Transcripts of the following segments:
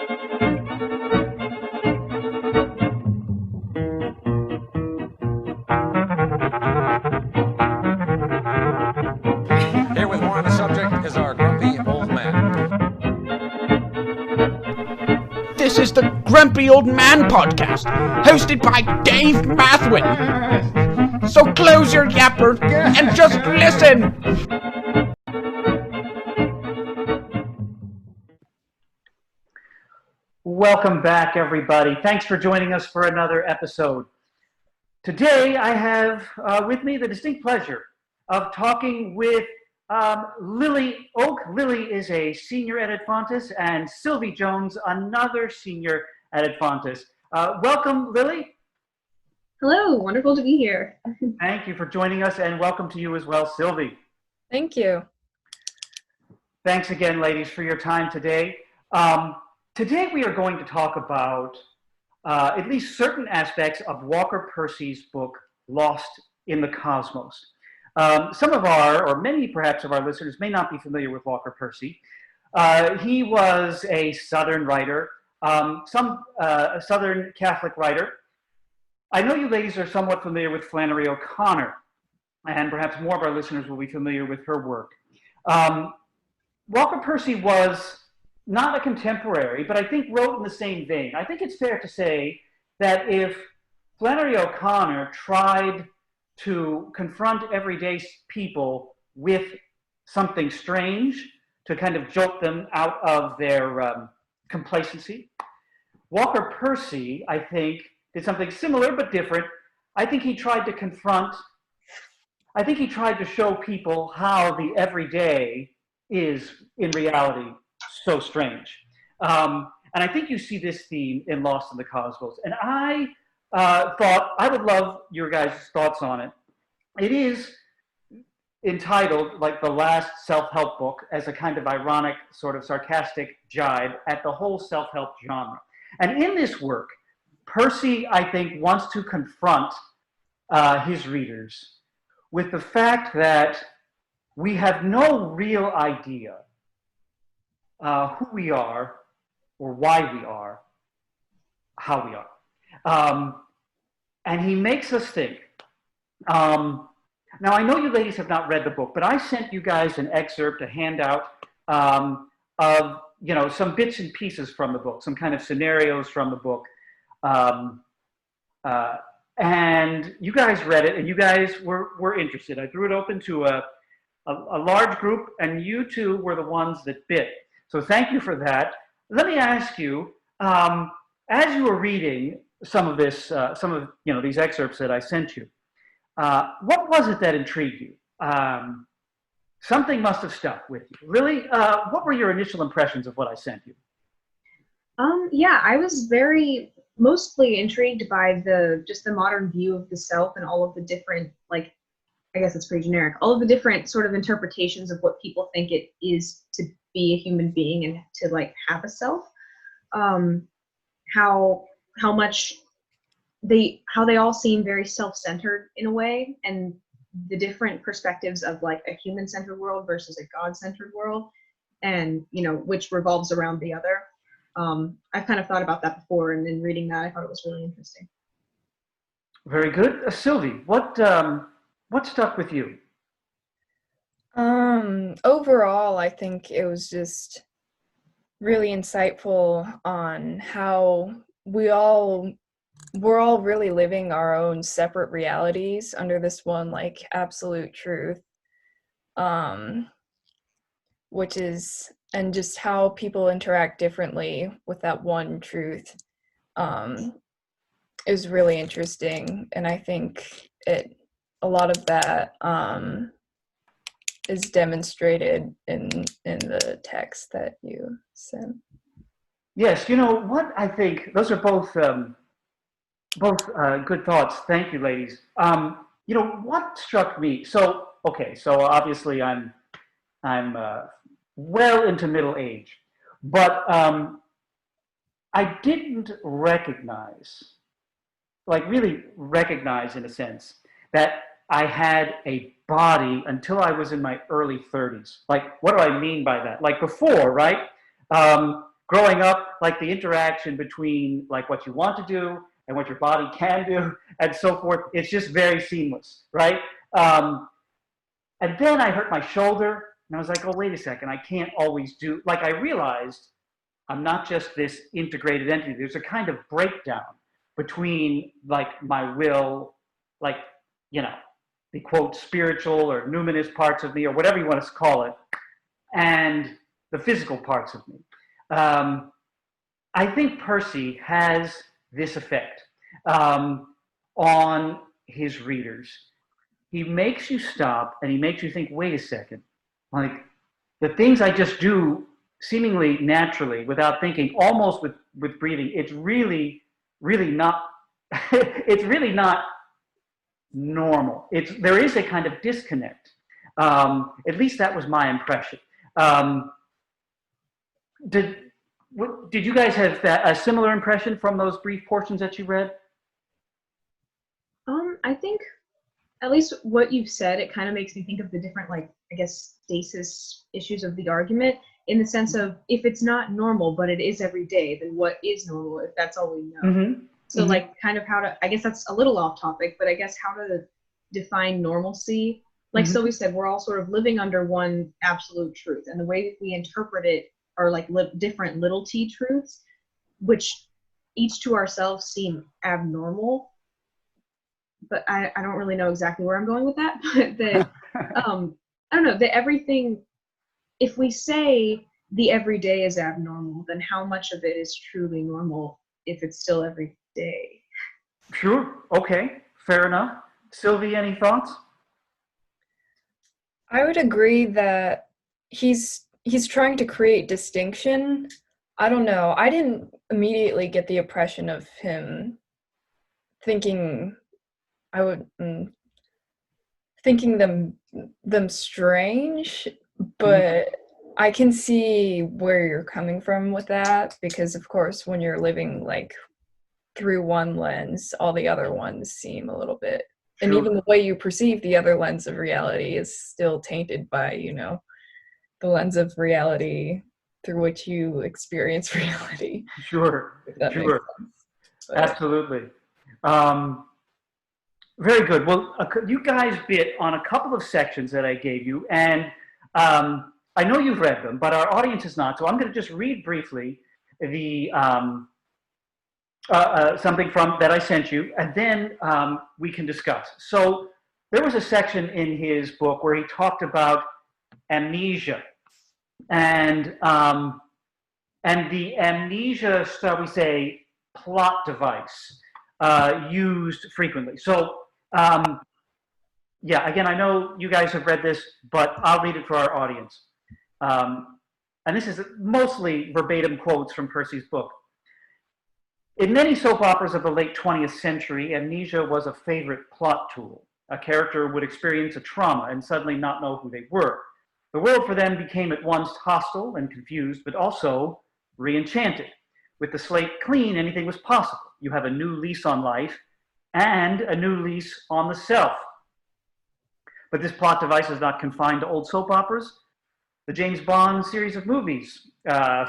Here with more on the subject is our grumpy old man. This is the Grumpy Old Man Podcast, hosted by Dave Mathwin. So close your yapper and just listen. Welcome back, everybody. Thanks for joining us for another episode. Today, I have with me the distinct pleasure of talking with Lily Oak. Lily is a senior at Fontes, and Sylvie Jones, another senior at Fontes. Welcome, Lily. Hello, wonderful to be here. Thank you for joining us, and welcome to you as well, Sylvie. Thank you. Thanks again, ladies, for your time today. Today we are going to talk about at least certain aspects of Walker Percy's book, Lost in the Cosmos. Some of our, or many perhaps of our listeners may not be familiar with Walker Percy. He was a Southern writer, a Southern Catholic writer. I know you ladies are somewhat familiar with Flannery O'Connor, and perhaps more of our listeners will be familiar with her work. Walker Percy was not a contemporary, but I think wrote in the same vein. I think it's fair to say that if Flannery O'Connor tried to confront everyday people with something strange to kind of jolt them out of their complacency, Walker Percy, I think, did something similar but different. I think he tried to show people how the everyday is in reality so strange. And I think you see this theme in Lost in the Cosmos. And I thought I would love your guys' thoughts on it. It is entitled like the last self-help book as a kind of ironic, sort of sarcastic jibe at the whole self-help genre. And in this work, Percy, I think, wants to confront his readers with the fact that we have no real idea who we are, or why we are, how we are. And he makes us think. Now, I know you ladies have not read the book, but I sent you guys an excerpt, a handout of, some bits and pieces from the book, some kind of scenarios from the book. And you guys read it, and you guys were interested. I threw it open to a large group, and you two were the ones that bit. So thank you for that. Let me ask you, as you were reading some of these excerpts that I sent you, what was it that intrigued you? Something must have stuck with you. Lily, what were your initial impressions of what I sent you? Yeah, I was mostly intrigued by the modern view of the self and all of the different, I guess it's pretty generic, all of the different sort of interpretations of what people think it is to be a human being and to have a self. How much they all seem very self-centered in a way, and the different perspectives of a human-centered world versus a God-centered world, and which revolves around the other. I've kind of thought about that before, and in reading that I thought it was really interesting. Very good. Sylvie, what stuck with you? Overall, I think it was just really insightful on how we're all really living our own separate realities under this one absolute truth, which is, and just how people interact differently with that one truth is really interesting. And I think a lot of that is demonstrated in the text that you sent. Yes, what I think, those are both good thoughts. Thank you, ladies. What struck me, so obviously I'm well into middle age, but I didn't really recognize in a sense that I had a body until I was in my early 30s. What do I mean by that? Before, right? growing up, like the interaction between like what you want to do and what your body can do and so forth, it's just very seamless, right? And then I hurt my shoulder, and I was like, oh, wait a second, I can't always do, like I realized I'm not just this integrated entity. There's a kind of breakdown between like my will, like, you know, the quote spiritual or numinous parts of me or whatever you want to call it, and the physical parts of me. I think Percy has this effect on his readers. He makes you stop and he makes you think, wait a second, like the things I just do seemingly naturally without thinking, almost with breathing, it's really not, it's really not normal. There is a kind of disconnect. At least that was my impression. Did you guys have a similar impression from those brief portions that you read? I think at least what you've said, it kind of makes me think of the different, like, I guess, stasis issues of the argument, in the sense of, if it's not normal, but it is every day, then what is normal if that's all we know? Mm-hmm. So, like, kind of how to, I guess that's a little off topic, but I guess how to define normalcy. Like Sylvie said, we're all sort of living under one absolute truth, and the way that we interpret it are like different little t truths, which each to ourselves seem abnormal. But I don't really know exactly where I'm going with that. But that I don't know, that everything, if we say the everyday is abnormal, then how much of it is truly normal if it's still every day? Sure. Okay. Fair enough. Sylvie, any thoughts? I would agree that he's trying to create distinction. I don't know. I didn't immediately get the impression of him thinking thinking them strange, but I can see where you're coming from with that, because of course when you're living like through one lens, all the other ones seem a little bit, and even the way you perceive the other lens of reality is still tainted by, you know, the lens of reality through which you experience reality. Sure. If that makes sense. But Absolutely. Very good. Well, you guys bit on a couple of sections that I gave you, and I know you've read them, but our audience is not. So I'm going to just read briefly the something from that I sent you, and then we can discuss. So there was a section in his book where he talked about amnesia, and the amnesia, shall we say, plot device used frequently. So yeah, again, I know you guys have read this, but I'll read it for our audience. And this is mostly verbatim quotes from Percy's book. In many soap operas of the late 20th century, amnesia was a favorite plot tool. A character would experience a trauma and suddenly not know who they were. The world for them became at once hostile and confused, but also re-enchanted. With the slate clean, anything was possible. You have a new lease on life and a new lease on the self. But this plot device is not confined to old soap operas. The James Bond series of movies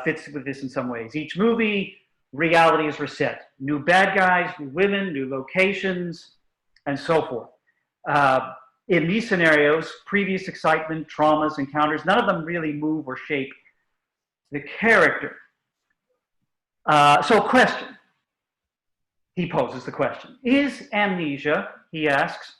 fits with this in some ways. Each movie, reality is reset. New bad guys, new women, new locations, and so forth. In these scenarios, previous excitement, traumas, encounters, none of them really move or shape the character. So question. He poses the question. Is amnesia, he asks,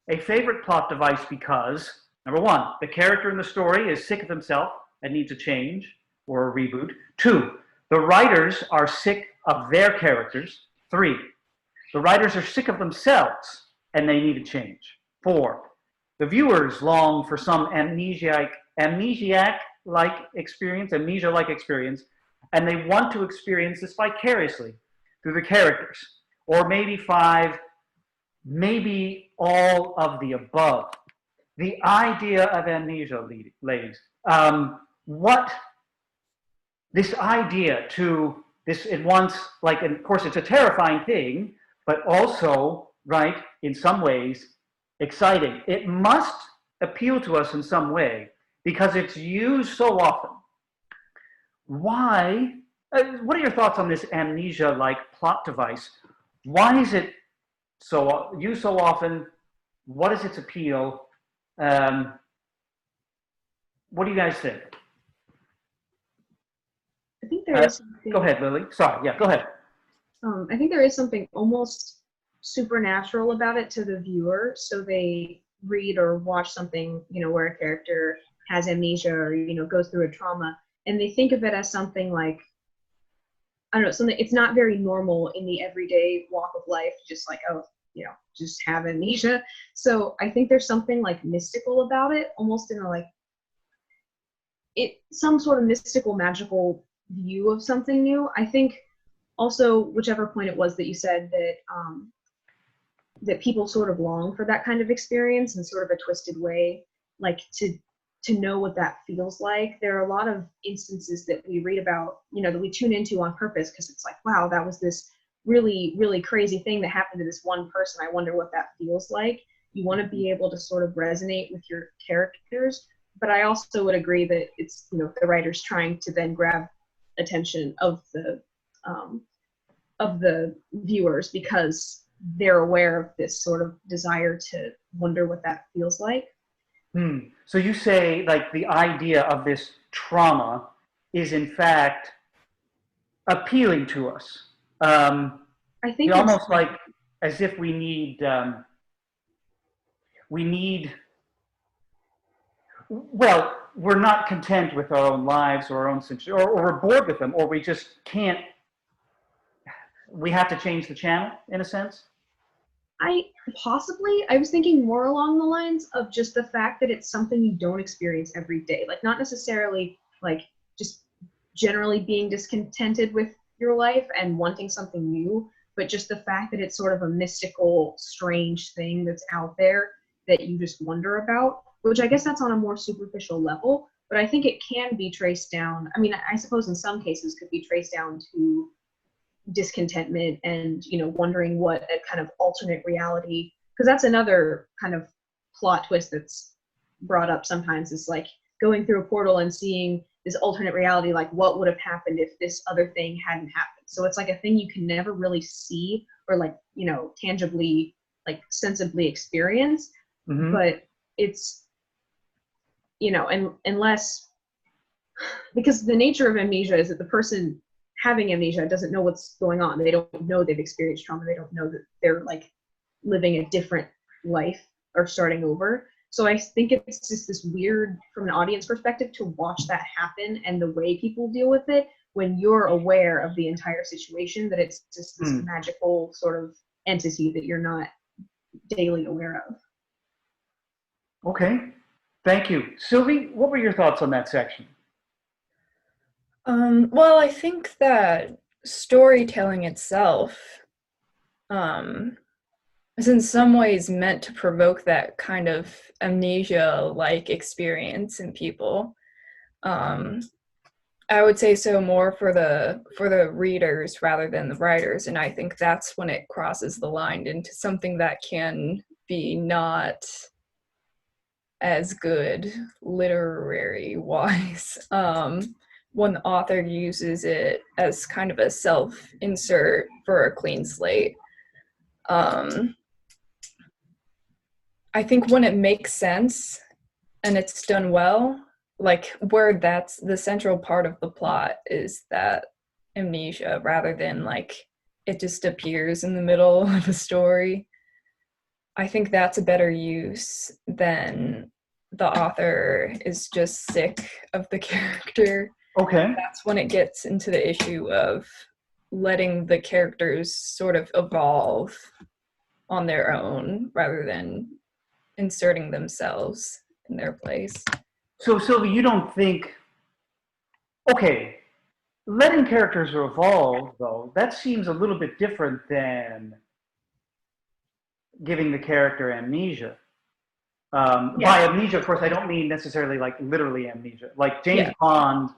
a favorite plot device because, number one, the character in the story is sick of himself and needs a change or a reboot. Two, the writers are sick of their characters. Three, the writers are sick of themselves and they need a change. Four, the viewers long for some amnesiac-like experience, and they want to experience this vicariously through the characters. Or maybe five, maybe all of the above. The idea of amnesia, ladies, what this idea to this at once, like, and of course it's a terrifying thing, but also, right, in some ways, exciting. It must appeal to us in some way because it's used so often. Why What are your thoughts on this amnesia-like plot device? Why is it used so often? What is its appeal? What do you guys think? I think there is something, Go ahead, Lily. Sorry, yeah, go ahead. I think there is something almost supernatural about it to the viewer. So they read or watch something, where a character has amnesia or, goes through a trauma, and they think of it as something like, I don't know, something, it's not very normal in the everyday walk of life, just like, oh, just have amnesia. So I think there's something like mystical about it, almost in a like, some sort of mystical, magical view of something new. I think also, whichever point it was that you said that that people sort of long for that kind of experience in sort of a twisted way, like to know what that feels like. There are a lot of instances that we read about, that we tune into on purpose because it's like, wow, that was this really, really crazy thing that happened to this one person. I wonder what that feels like. You want to be able to sort of resonate with your characters, but I also would agree that it's, the writer's trying to then grab attention of the viewers because they're aware of this sort of desire to wonder what that feels like. So you say like the idea of this trauma is in fact appealing to us. I think it's almost like as if we need, well, we're not content with our own lives or our own situation, or we're bored with them, or we just can't, we have to change the channel in a sense. I was thinking more along the lines of just the fact that it's something you don't experience every day. Like not necessarily like just generally being discontented with your life and wanting something new, but just the fact that it's sort of a mystical, strange thing that's out there that you just wonder about, which I guess that's on a more superficial level, but I think it can be traced down. I mean, I suppose in some cases could be traced down to discontentment and wondering what a kind of alternate reality, because that's another kind of plot twist that's brought up sometimes, is like going through a portal and seeing this alternate reality, like what would have happened if this other thing hadn't happened. So it's like a thing you can never really see or like tangibly, like sensibly experience. But it's and unless, because the nature of amnesia is that the person having amnesia doesn't know what's going on. They don't know they've experienced trauma. They don't know that they're like living a different life or starting over. So I think it's just this weird, from an audience perspective, to watch that happen and the way people deal with it when you're aware of the entire situation, that it's just this magical sort of entity that you're not daily aware of. Okay, thank you. Sylvie, what were your thoughts on that section? Well, I think that storytelling itself is in some ways meant to provoke that kind of amnesia-like experience in people. I would say so more for the readers rather than the writers, and I think that's when it crosses the line into something that can be not as good literary-wise. When the author uses it as kind of a self-insert for a clean slate. I think when it makes sense and it's done well, like where that's the central part of the plot is that amnesia, rather than like it just appears in the middle of a story. I think that's a better use than the author is just sick of the character. Okay. That's when it gets into the issue of letting the characters sort of evolve on their own rather than inserting themselves in their place. So, Sylvie, you don't think, okay, letting characters evolve, though, that seems a little bit different than giving the character amnesia. By amnesia, of course, I don't mean necessarily like literally amnesia. Like James Bond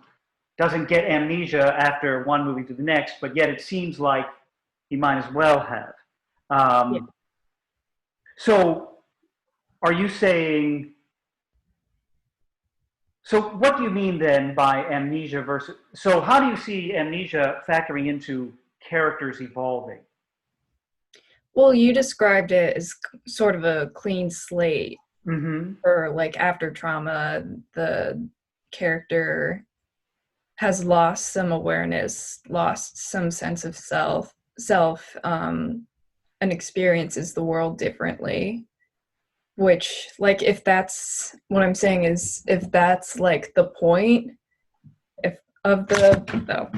doesn't get amnesia after one movie to the next, but yet it seems like he might as well have. So are you saying, So what do you mean then by amnesia versus, so how do you see amnesia factoring into characters evolving? Well, you described it as sort of a clean slate, Mm-hmm. or like after trauma, the character has lost some awareness, lost some sense of self, and experiences the world differently. Which, like, if that's what I'm saying is, if that's like the point, if of the no,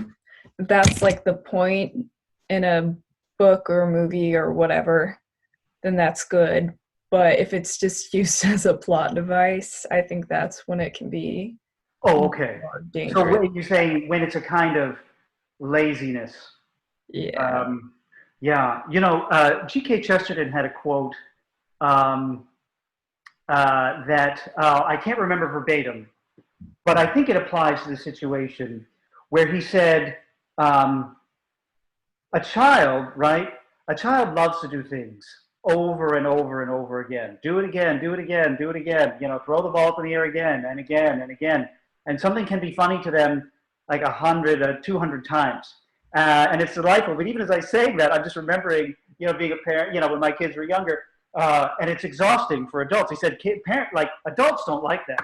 if that's like the point in a book or a movie or whatever, then that's good. But if it's just used as a plot device, I think that's when it can be Oh, okay. more So dangerous. what you're saying when it's a kind of laziness. Yeah. Yeah, G.K. Chesterton had a quote um, that I can't remember verbatim, but I think it applies to the situation where he said, um, a child, right? A child loves to do things over and over and over again. Do it again, do it again, do it again. Throw the ball up in the air again and again and again. And something can be funny to them like 100 or 200 times. And it's delightful. But even as I say that, I'm just remembering, being a parent, when my kids were younger, and it's exhausting for adults. He said, adults don't like that,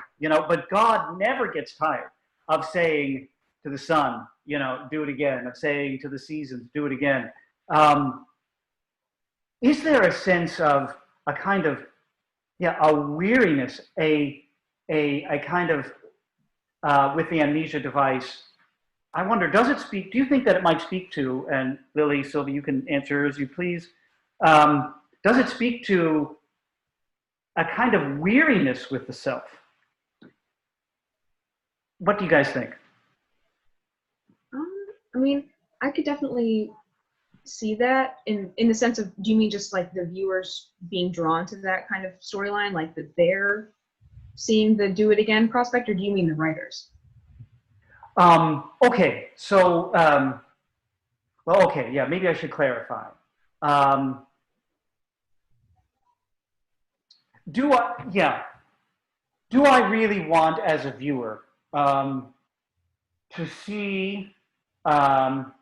but God never gets tired of saying to the sun, do it again, of saying to the seasons, do it again. Is there a sense of a kind of, a weariness, a kind of, with the amnesia device? I wonder, do you think that it might speak to, and Lily, Sylvie, you can answer as you please, does it speak to a kind of weariness with the self? What do you guys think? I mean, I could definitely see that in the sense of, do you mean just like the viewers being drawn to that kind of storyline, like that they're seeing the do it again prospect, or do you mean the writers? Okay, so, okay, yeah, maybe I should clarify. Do I really want, as a viewer, to see, for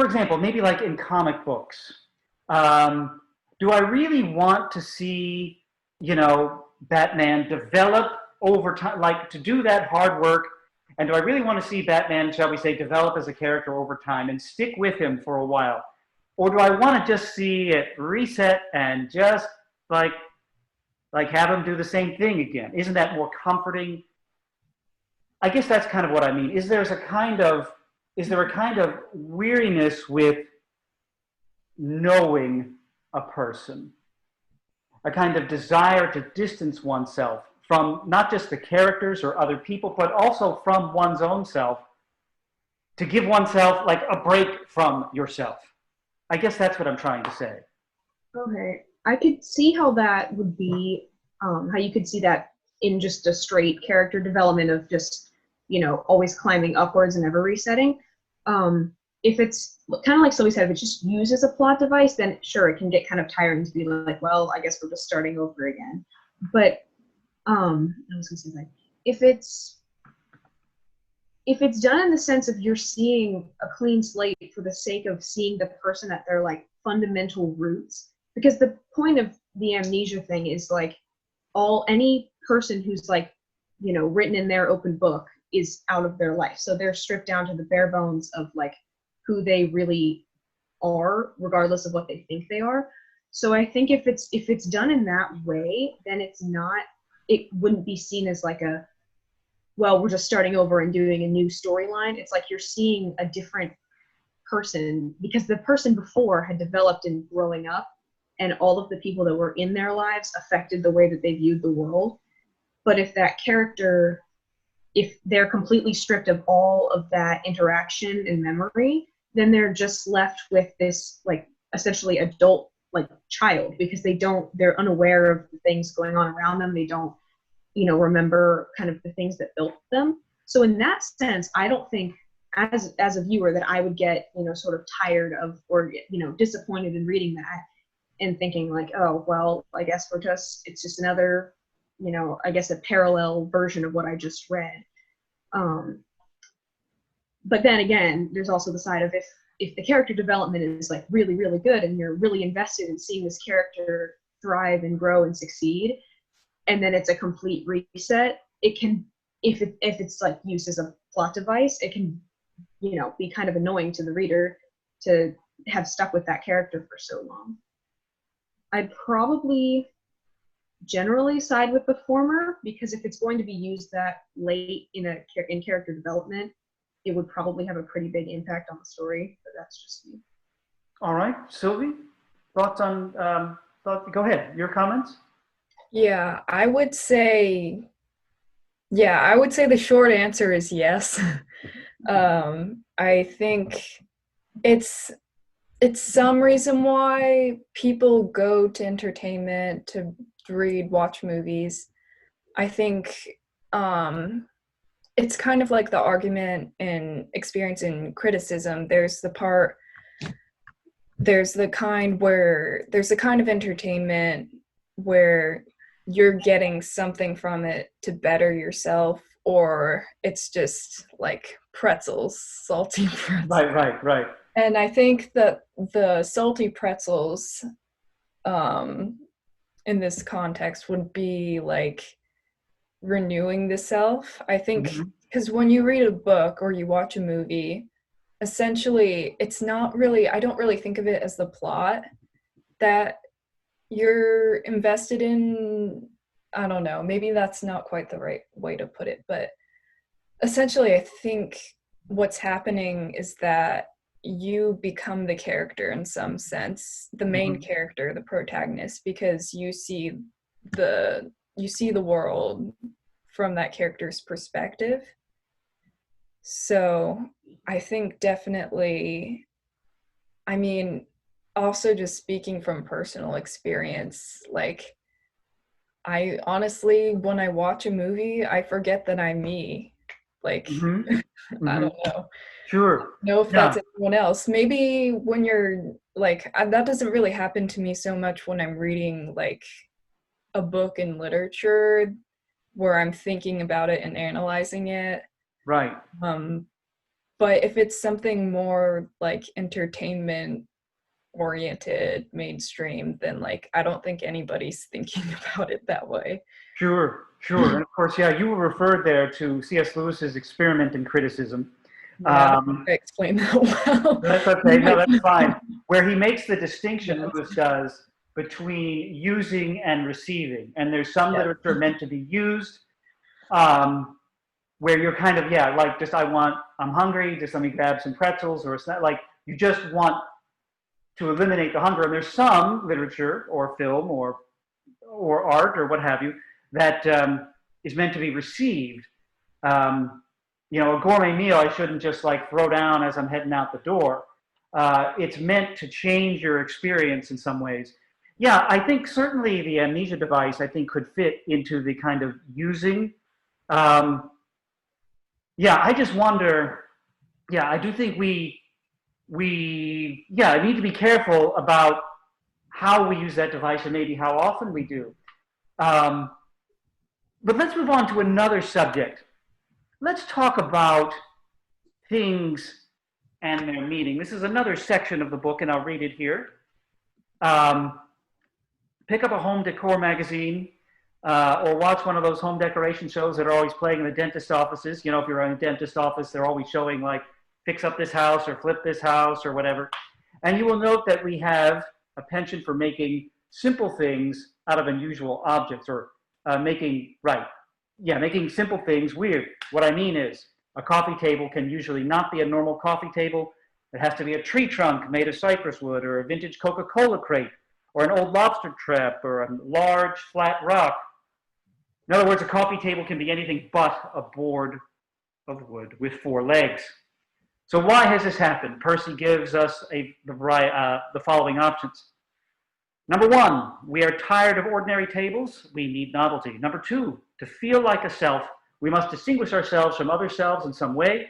example, maybe like in comic books, do I really want to see, Batman develop over time, like to do that hard work? And do I really want to see Batman, shall we say, develop as a character over time and stick with him for a while? Or do I want to just see it reset and just like have him do the same thing again? Isn't that more comforting? I guess that's kind of what I mean. Is there a kind of weariness with knowing a person, a kind of desire to distance oneself from not just the characters or other people, but also from one's own self, to give oneself like a break from yourself? I guess that's what I'm trying to say. Okay, I could see how that would be, how you could see that in just a straight character development of just, always climbing upwards and never resetting. If it's kind of like Sylvie said, if it's just used as a plot device, then sure, it can get kind of tiring to be like, well, I guess we're just starting over again. But I was gonna say, like, if it's done in the sense of you're seeing a clean slate for the sake of seeing the person at their like fundamental roots, because the point of the amnesia thing is like any person who's like, written in their open book is out of their life. So they're stripped down to the bare bones of like who they really are, regardless of what they think they are. So I think if it's done in that way, then it wouldn't be seen as like well, we're just starting over and doing a new storyline. It's like you're seeing a different person because the person before had developed in growing up, and all of the people that were in their lives affected the way that they viewed the world. But if that character, if they're completely stripped of all of that interaction and memory, then they're just left with this like essentially adult like child, because they're unaware of the things going on around them. They don't, remember kind of the things that built them. So in that sense, I don't think as a viewer that I would get, sort of tired of, or, disappointed in reading that and thinking like, oh, well, I guess it's just another you know, I guess a parallel version of what I just read. But then again, there's also the side of if the character development is like really, really good and you're really invested in seeing this character thrive and grow and succeed, and then it's a complete reset, it can, if it's like used as a plot device, it can, you know, be kind of annoying to the reader to have stuck with that character for so long. I'd probably generally side with the former, because if it's going to be used that late in character development, it would probably have a pretty big impact on the story, but that's just me. All right, Sylvie, thoughts on, go ahead, your comments? Yeah, I would say the short answer is yes. I think it's some reason why people go to entertainment, to read, watch movies. I think it's kind of like the argument in experience in criticism. There's the kind of entertainment where you're getting something from it to better yourself, or it's just like pretzels, salty pretzels. Right. And I think that the salty pretzels in this context would be like renewing the self. I think because when you read a book or you watch a movie, essentially it's not really, I don't really think of it as the plot that you're invested in. I don't know, maybe that's not quite the right way to put it, but essentially I think what's happening is that you become the character in some sense, the main character, the protagonist, because you see the world from that character's perspective. So I think definitely, I mean, also just speaking from personal experience, like I honestly, when I watch a movie, I forget that I'm me. Like, I don't know. Sure. Know if that's anyone else. Maybe when you're like, that doesn't really happen to me so much when I'm reading like a book in literature where I'm thinking about it and analyzing it. Right. But if it's something more like entertainment oriented, mainstream, then like I don't think anybody's thinking about it that way. Sure. And of course, you were referred there to C.S. Lewis's Experiment in Criticism. Yeah, I explained that well. That's okay. No, that's fine. Where he makes the distinction, Lewis does, between using and receiving. And there's some literature meant to be used, where you're kind of, like just I'm hungry, just let me grab some pretzels, or it's not like you just want to eliminate the hunger. And there's some literature or film or art or what have you that is meant to be received. You know, a gourmet meal I shouldn't just like throw down as I'm heading out the door. It's meant to change your experience in some ways. Yeah, I think certainly the amnesia device, I think, could fit into the kind of using. I just wonder, I do think we need to be careful about how we use that device and maybe how often we do. But let's move on to another subject. Let's talk about things and their meaning. This is another section of the book, and I'll read it here. Pick up a home decor magazine or watch one of those home decoration shows that are always playing in the dentist offices. You know, if you're in a dentist office, they're always showing like fix up this house or flip this house or whatever. And you will note that we have a penchant for making simple things out of unusual objects, or making simple things weird. What I mean is, a coffee table can usually not be a normal coffee table. It has to be a tree trunk made of cypress wood, or a vintage Coca-Cola crate, or an old lobster trap, or a large flat rock. In other words, a coffee table can be anything but a board of wood with 4 legs. So why has this happened? Percy gives us the following options. Number 1, we are tired of ordinary tables. We need novelty. Number 2, to feel like a self, we must distinguish ourselves from other selves in some way.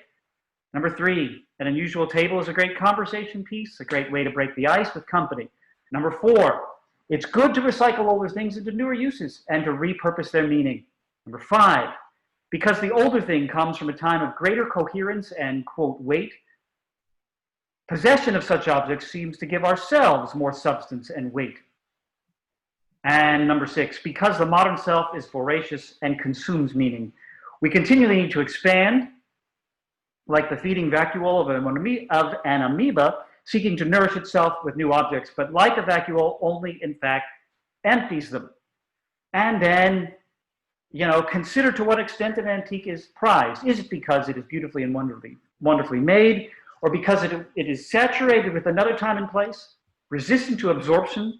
Number 3, an unusual table is a great conversation piece, a great way to break the ice with company. Number 4, It's good to recycle older things into newer uses and to repurpose their meaning. Number 5, because the older thing comes from a time of greater coherence and, quote, weight, possession of such objects seems to give ourselves more substance and weight. And number 6, because the modern self is voracious and consumes meaning, we continually need to expand, like the feeding vacuole of an amoeba seeking to nourish itself with new objects, but like a vacuole only, in fact, empties them. And then, consider to what extent an antique is prized. Is it because it is beautifully and wonderfully made, or because it is saturated with another time and place, resistant to absorption,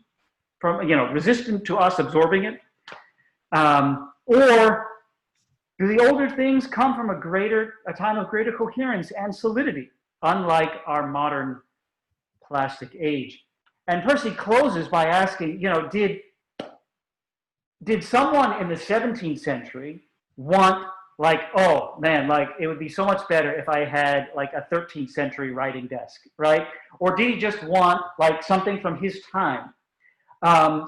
resistant to us absorbing it? Or do the older things come from a time of greater coherence and solidity, unlike our modern plastic age? And Percy closes by asking, did someone in the 17th century want, oh man, it would be so much better if I had a 13th century writing desk, right? Or did he just want something from his time?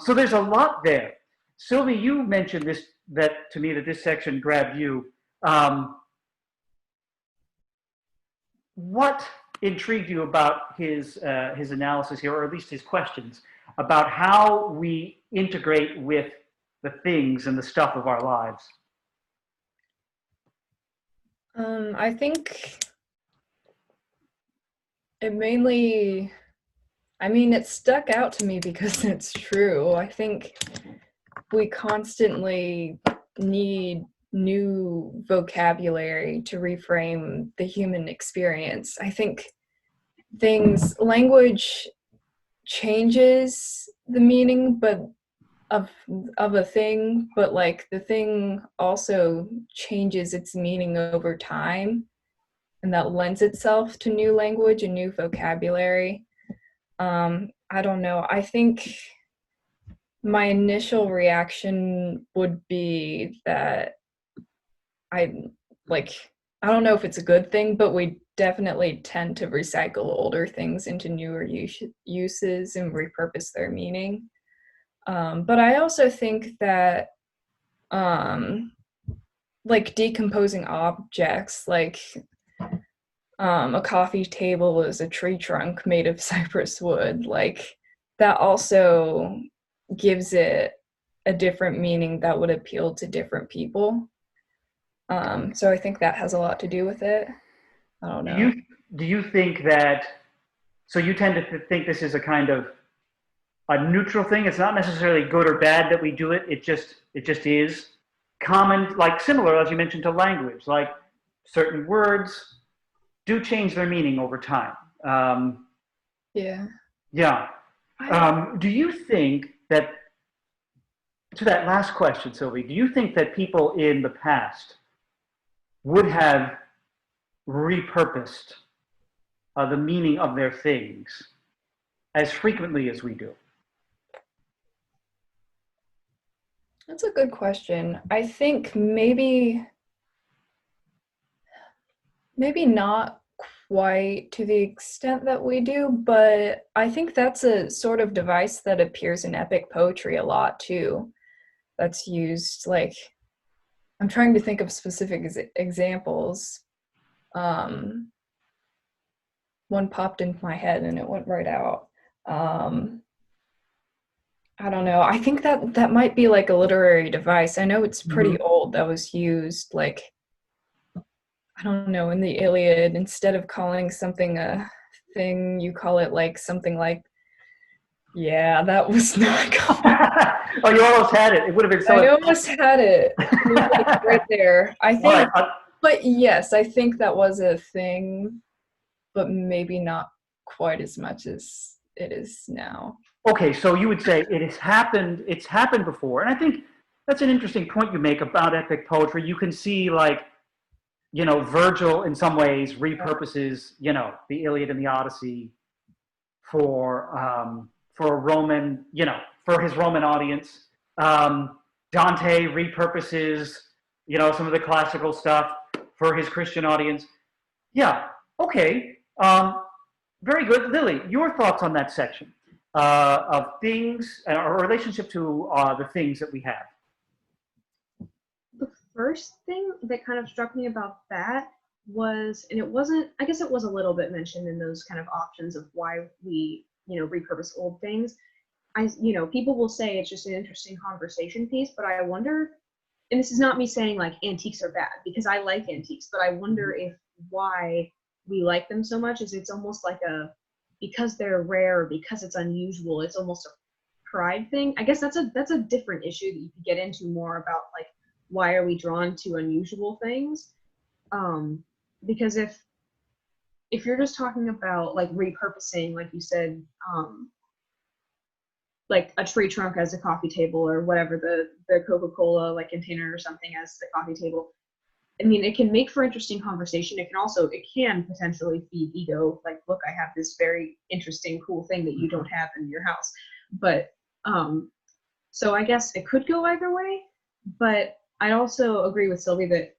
So there's a lot there. Sylvie, you mentioned that this section grabbed you. What intrigued you about his analysis here, or at least his questions, about how we integrate with the things and the stuff of our lives? I think it mainly, it stuck out to me because it's true. I think we constantly need new vocabulary to reframe the human experience. I think language changes the meaning of a thing, but the thing also changes its meaning over time, and that lends itself to new language and new vocabulary. I don't know. I think my initial reaction would be that I don't know if it's a good thing, but we definitely tend to recycle older things into newer uses and repurpose their meaning. But I also think that decomposing objects, a coffee table is a tree trunk made of cypress wood, that also gives it a different meaning that would appeal to different people. So I think that has a lot to do with it. I don't know. Do you think that, so you tend to think this is a kind of a neutral thing? It's not necessarily good or bad that we do it. It just is common, similar, as you mentioned, to language. Certain words do change their meaning over time. Yeah. Do you think that, to that last question, Sylvie, do you think that people in the past would have repurposed the meaning of their things as frequently as we do? That's a good question. I think maybe not quite to the extent that we do, but I think that's a sort of device that appears in epic poetry a lot too. That's used, I'm trying to think of specific examples. One popped into my head and it went right out. I don't know. I think that might be a literary device. I know it's pretty old. That was used I don't know, in the Iliad. Instead of calling something a thing, you call it something yeah, that was not called. Oh, you almost had it. It would have been so. I almost had it. It was right there. I think, but yes, I think that was a thing, but maybe not quite as much as it is now. Okay, so you would say it's happened before. And I think that's an interesting point you make about epic poetry. You can see Virgil in some ways repurposes, the Iliad and the Odyssey for a Roman, for his Roman audience. Dante repurposes, some of the classical stuff for his Christian audience. Yeah, okay. Very good. Lily, your thoughts on that section? of things, our relationship to the things that we have? The first thing that kind of struck me about that was, and it wasn't, I guess it was a little bit mentioned in those kind of options of why we, repurpose old things. People will say it's just an interesting conversation piece, but I wonder, and this is not me saying like antiques are bad, because I like antiques, but I wonder if why we like them so much is it's almost like because they're rare, because it's unusual, it's almost a pride thing. I guess that's a different issue that you could get into more about, like, why are we drawn to unusual things? Because if you're just talking about like repurposing, like you said, like a tree trunk as a coffee table, or whatever, the Coca-Cola like container or something as the coffee table. I mean, it can make for interesting conversation. It can potentially feed ego. Like, look, I have this very interesting, cool thing that you don't have in your house. But so I guess it could go either way. But I also agree with Sylvie that,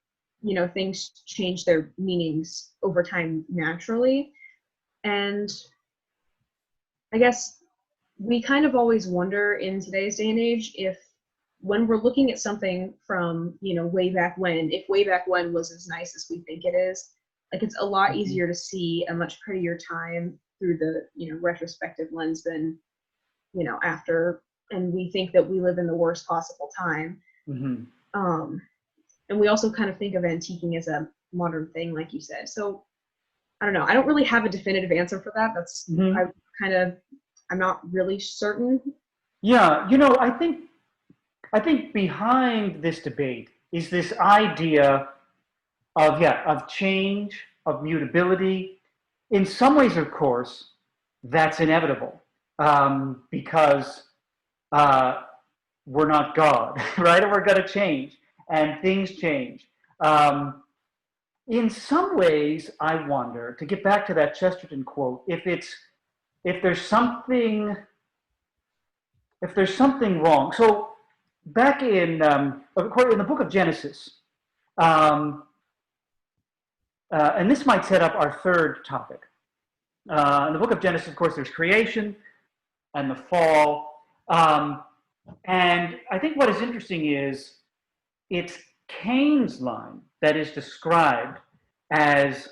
things change their meanings over time naturally. And I guess we kind of always wonder in today's day and age if, when we're looking at something from, way back when, if way back when was as nice as we think it is, like, it's a lot easier to see a much prettier time through the, retrospective lens than, after, and we think that we live in the worst possible time. And we also kind of think of antiquing as a modern thing, like you said. So I don't know. I don't really have a definitive answer for that. That's I'm not really certain. Yeah, I think behind this debate is this idea of change, of mutability. In some ways, of course, that's inevitable, because we're not God, right? And we're going to change, and things change. In some ways, I wonder, to get back to that Chesterton quote, if there's something wrong. So back in the book of Genesis, and this might set up our third topic. In the book of Genesis, of course, there's creation and the fall. And I think what is interesting is it's Cain's line that is described as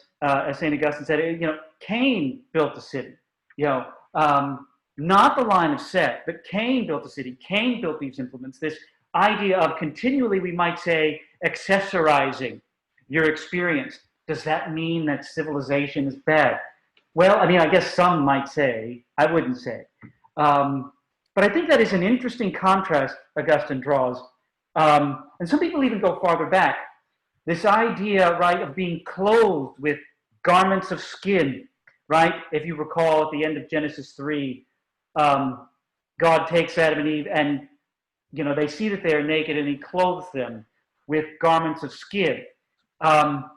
St. Augustine said, Cain built the city. Not the line of Seth, but Cain built the city. Cain built these implements. This idea of continually, we might say, accessorizing your experience. Does that mean that civilization is bad? Well, I mean, I guess some might say. I wouldn't say. But I think that is an interesting contrast Augustine draws. And some people even go farther back. This idea, right, of being clothed with garments of skin, right? If you recall at the end of Genesis 3, God takes Adam and Eve, and they see that they are naked, and he clothes them with garments of skin. Some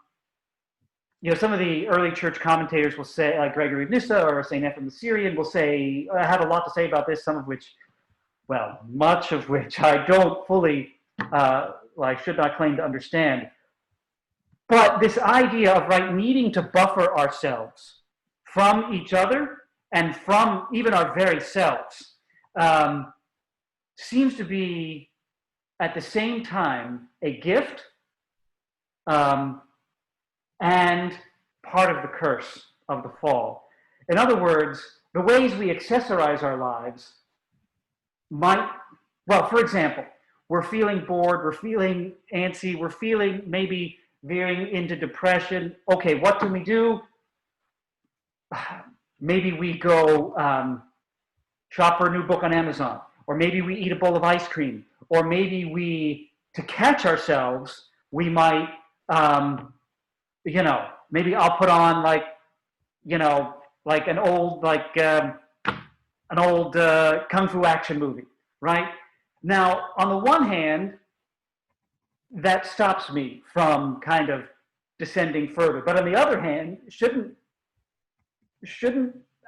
of the early church commentators will say, like Gregory of Nyssa or St. Ephrem the Syrian, will say, I have a lot to say about this, much of which I don't fully, should not claim to understand. But this idea of, needing to buffer ourselves from each other and from even our very selves seems to be, at the same time, a gift and part of the curse of the fall. In other words, the ways we accessorize our lives for example, we're feeling bored, we're feeling antsy, we're feeling maybe veering into depression. Okay, what can we do? Maybe we go shop for a new book on Amazon, or maybe we eat a bowl of ice cream, or maybe to catch ourselves, we might, maybe I'll put on an old kung fu action movie, right? Now, on the one hand, that stops me from kind of descending further. But on the other hand, shouldn't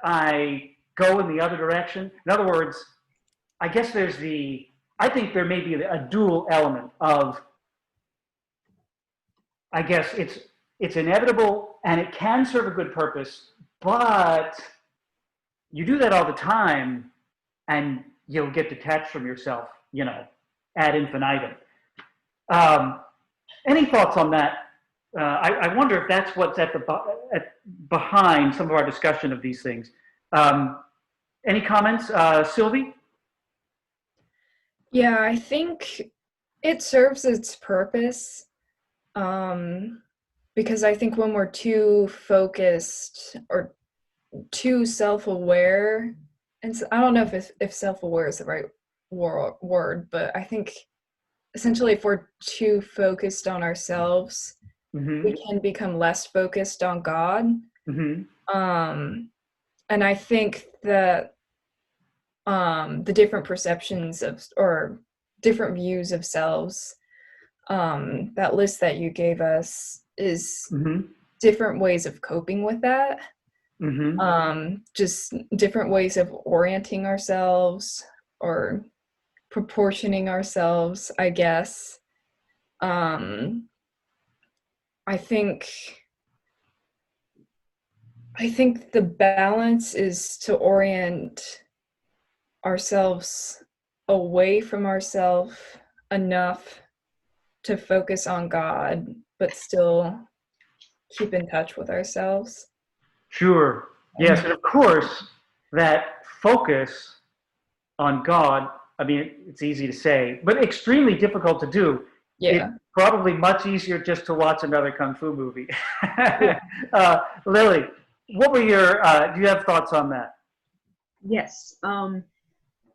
I go in the other direction? In other words, I guess I think there may be a dual element of, I guess it's inevitable and it can serve a good purpose, but you do that all the time, and you'll get detached from yourself, ad infinitum. Any thoughts on that? I wonder if that's what's behind some of our discussion of these things. Any comments, Sylvie? Yeah, I think it serves its purpose, because I think when we're too focused or too self-aware, and I don't know if self-aware is the right word, but I think essentially if we're too focused on ourselves, Mm-hmm. we can become less focused on God. Mm-hmm. And I think that the different perceptions of or different views of selves, that list that you gave us is Mm-hmm. different ways of coping with that. Mm-hmm. Just different ways of orienting ourselves or proportioning ourselves, I guess. I think the balance is to orient ourselves away from ourselves enough to focus on God, but still keep in touch with ourselves. Sure. Yes, and of course, that focus on God, I mean, it's easy to say, but extremely difficult to do. Yeah. It's probably much easier just to watch another Kung Fu movie. Yeah. Lily, what were do you have thoughts on that? Yes.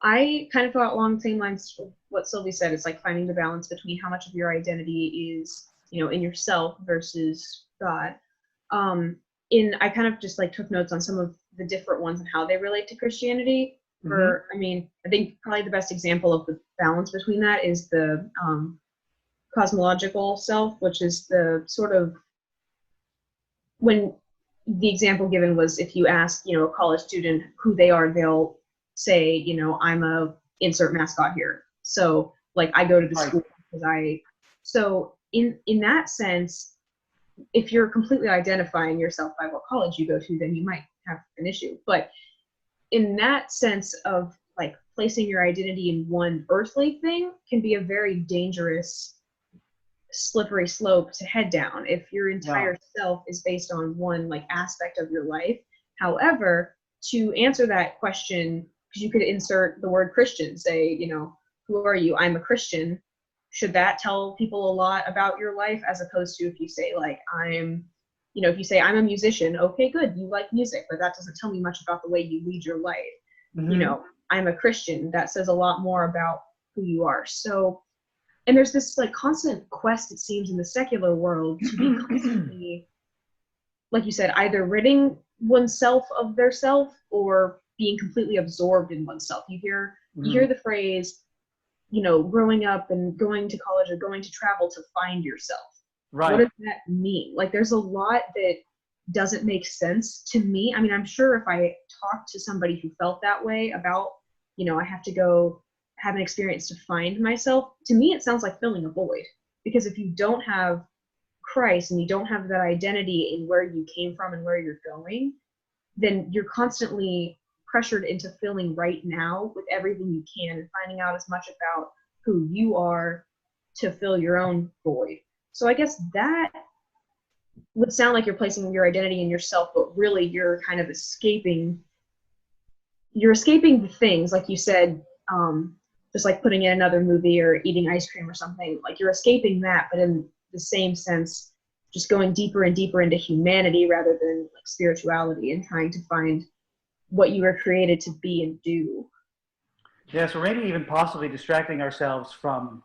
I kind of thought along the same lines of what Sylvie said. It's like finding the balance between how much of your identity is, in yourself versus God. I kind of just like took notes on some of the different ones and how they relate to Christianity. I think probably the best example of the balance between that is the Cosmological Self, which is the sort of when the example given was if you ask, a college student who they are, they'll say, I'm a insert mascot here. So like I go to the school because so in that sense, if you're completely identifying yourself by what college you go to, then you might have an issue. But in that sense of like placing your identity in one earthly thing can be a very dangerous slippery slope to head down if your entire self is based on one like aspect of your life. However, to answer that question, because you could insert the word Christian, say, who are you? I'm a Christian. Should that tell people a lot about your life, as opposed to if you say like if you say I'm a musician, okay, good, you like music, but that doesn't tell me much about the way you lead your life. Mm-hmm. I'm a Christian, that says a lot more about who you are. So, and there's this like constant quest, it seems, in the secular world to be constantly, like you said, either ridding oneself of their self or being completely absorbed in oneself. You hear the phrase, growing up and going to college or going to travel to find yourself. Right. What does that mean? Like, there's a lot that doesn't make sense to me. I mean, I'm sure if I talked to somebody who felt that way about, I have to go have an experience to find myself, to me it sounds like filling a void. Because if you don't have Christ and you don't have that identity in where you came from and where you're going, then you're constantly pressured into filling right now with everything you can and finding out as much about who you are to fill your own void. So I guess that would sound like you're placing your identity in yourself, but really you're kind of escaping the things, like you said, just like putting in another movie or eating ice cream or something. Like you're escaping that, but in the same sense, just going deeper and deeper into humanity rather than like spirituality and trying to find what you were created to be and do. Yes, or maybe even possibly distracting ourselves from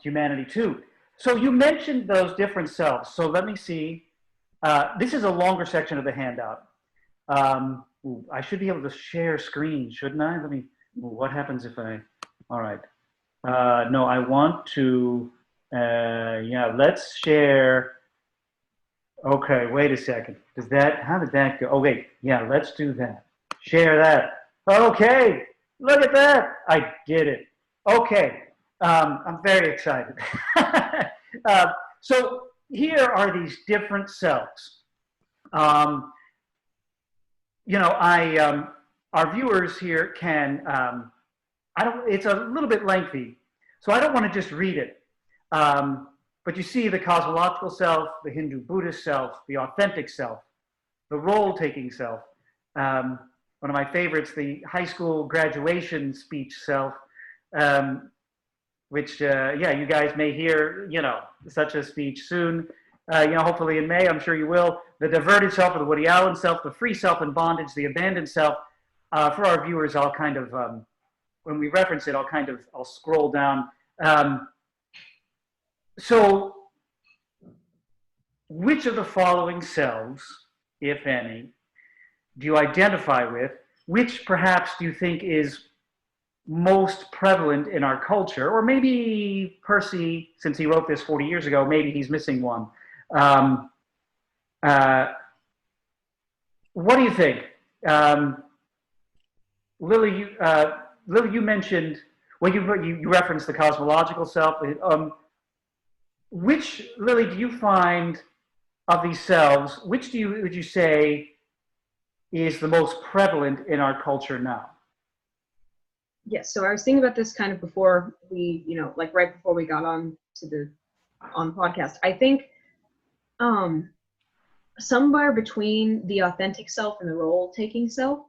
humanity too. So you mentioned those different selves. So let me see. This is a longer section of the handout. I should be able to share screen, shouldn't I? What happens if I, all right. No, I want to, let's share. Okay, wait a second. How did that go? Oh, wait, yeah, let's do that. Share that. Okay, look at that. I did it. Okay, I'm very excited. So here are these different selves. our viewers here can, it's a little bit lengthy, so I don't want to just read it. But you see the cosmological self, the Hindu Buddhist self, the authentic self, the role-taking self. One of my favorites, the high school graduation speech self, which, yeah, you guys may hear, such a speech soon. Hopefully in May, I'm sure you will. The diverted self, or the Woody Allen self, the free self in bondage, the abandoned self. For our viewers, I'll kind of, when we reference it, I'll scroll down. So, which of the following selves, if any, do you identify with? Which perhaps do you think is most prevalent in our culture? Or maybe Percy, since he wrote this 40 years ago, maybe he's missing one. What do you think? Lily, you mentioned, well, you referenced the cosmological self. Which, Lily, do you find of these selves, which would you say is the most prevalent in our culture now? Yes, so I was thinking about this kind of before we, like right before we got on the podcast. I think somewhere between the authentic self and the role-taking self,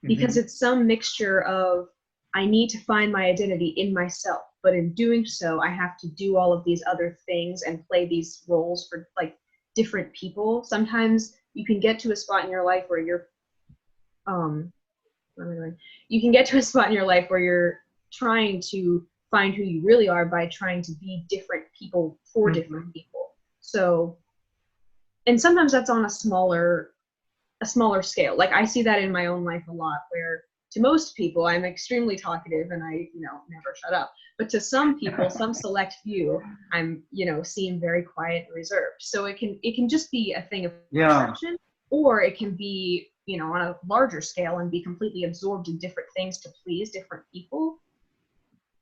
because it's some mixture of, I need to find my identity in myself, but in doing so, I have to do all of these other things and play these roles for like different people. Sometimes you can get to a spot in your life where you're, you can get to a spot in your life where you're trying to find who you really are by trying to be different people for different people. So, and sometimes that's on a smaller scale. Like I see that in my own life a lot, where to most people I'm extremely talkative and I never shut up, but to some people, some select few, I'm seem very quiet and reserved. So it can just be a thing of perception, or it can be on a larger scale and be completely absorbed in different things to please different people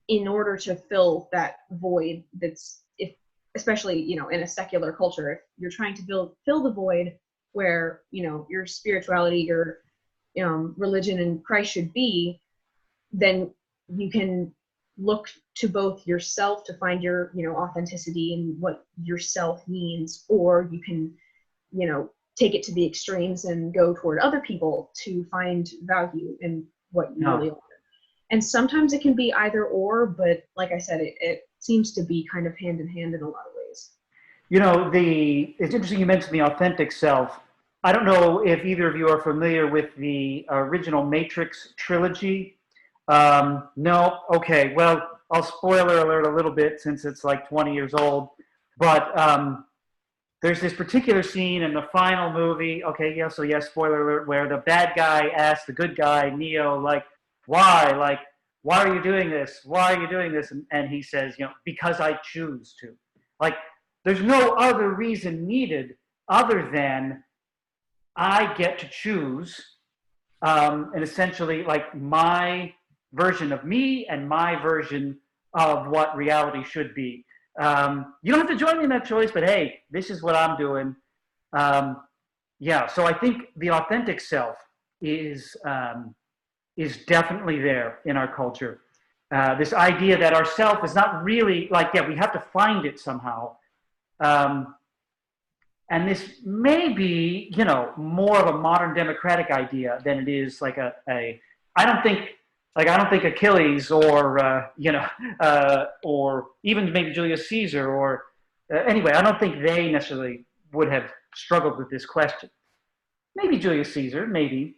in order to fill that void that's, especially in a secular culture, if you're trying to fill the void where your spirituality, your religion and Christ should be, then you can look to both yourself to find your authenticity and what yourself means, or you can take it to the extremes and go toward other people to find value in what you really are. And sometimes it can be either or, but like I said, it seems to be kind of hand in hand in a lot of ways. It's interesting you mentioned the authentic self. I don't know if either of you are familiar with the original Matrix trilogy. No? Okay, well, I'll spoiler alert a little bit since it's like 20 years old. But there's this particular scene in the final movie, okay, yeah, so yes, spoiler alert, where the bad guy asks the good guy, Neo, like, why? Like, why are you doing this? Why are you doing this? And he says, because I choose to. Like, there's no other reason needed other than I get to choose, and essentially, like, my version of me and my version of what reality should be. You don't have to join me in that choice, but hey, this is what I'm doing. So I think the authentic self is definitely there in our culture. This idea that our self is not really we have to find it somehow. And this may be, more of a modern democratic idea than it is like I don't think Achilles or even maybe Julius Caesar or anyway, I don't think they necessarily would have struggled with this question. Maybe Julius Caesar, maybe.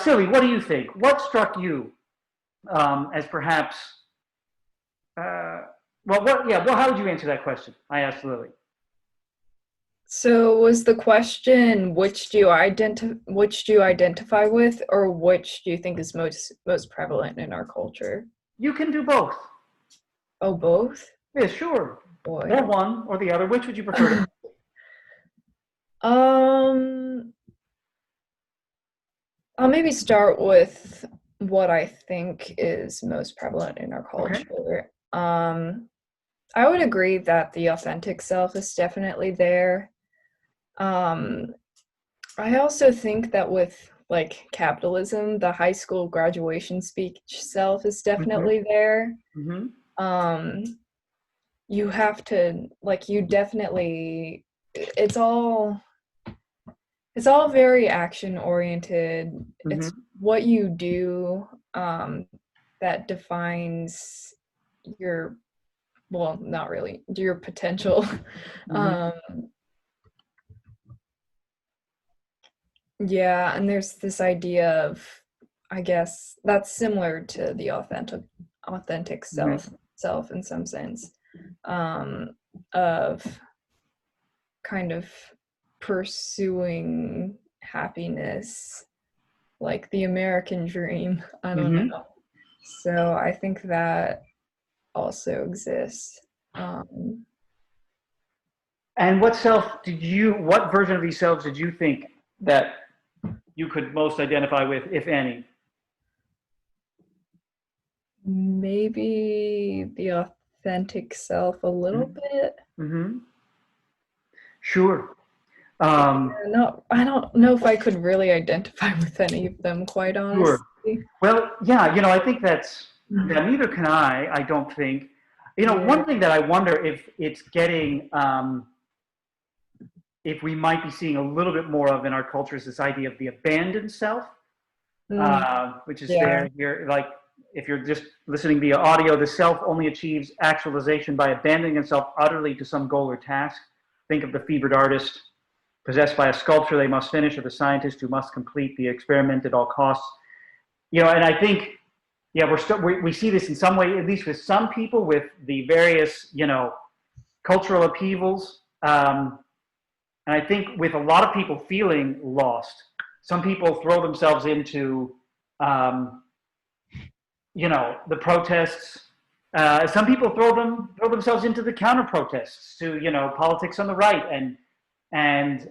Sylvie, what do you think? What struck you as perhaps, how would you answer that question? I asked Lily. So was the question, which do you identify with, or which do you think is most prevalent in our culture? You can do both. Oh, both? Yeah, sure. Boy. Or one or the other. Which would you prefer? I'll maybe start with what I think is most prevalent in our culture. Okay. I would agree that the authentic self is definitely there. I also think that with like capitalism, the high school graduation speech self is definitely there. Mm-hmm. You have to, like, you definitely, it's all very action oriented. It's what you do that defines your, well, not really, your potential. Yeah, and there's this idea of, I guess that's similar to the authentic self in some sense, of kind of pursuing happiness, like the American dream. I don't know. So I think that also exists. And what version of these selves did you think that you could most identify with, if any? Maybe the authentic self a little bit. Sure. I don't know if I could really identify with any of them, quite honestly. Sure. Well, yeah, I think that's, neither can I don't think. One thing that I wonder if it's getting, if we might be seeing a little bit more of in our culture is this idea of the abandoned self, which is there here. Like, if you're just listening via audio, the self only achieves actualization by abandoning itself utterly to some goal or task. Think of the fevered artist possessed by a sculpture they must finish, or the scientist who must complete the experiment at all costs. And I think, we see this in some way, at least with some people, with the various, cultural upheavals. And I think with a lot of people feeling lost, some people throw themselves into, the protests. Some people throw themselves into the counter protests to, politics on the right, and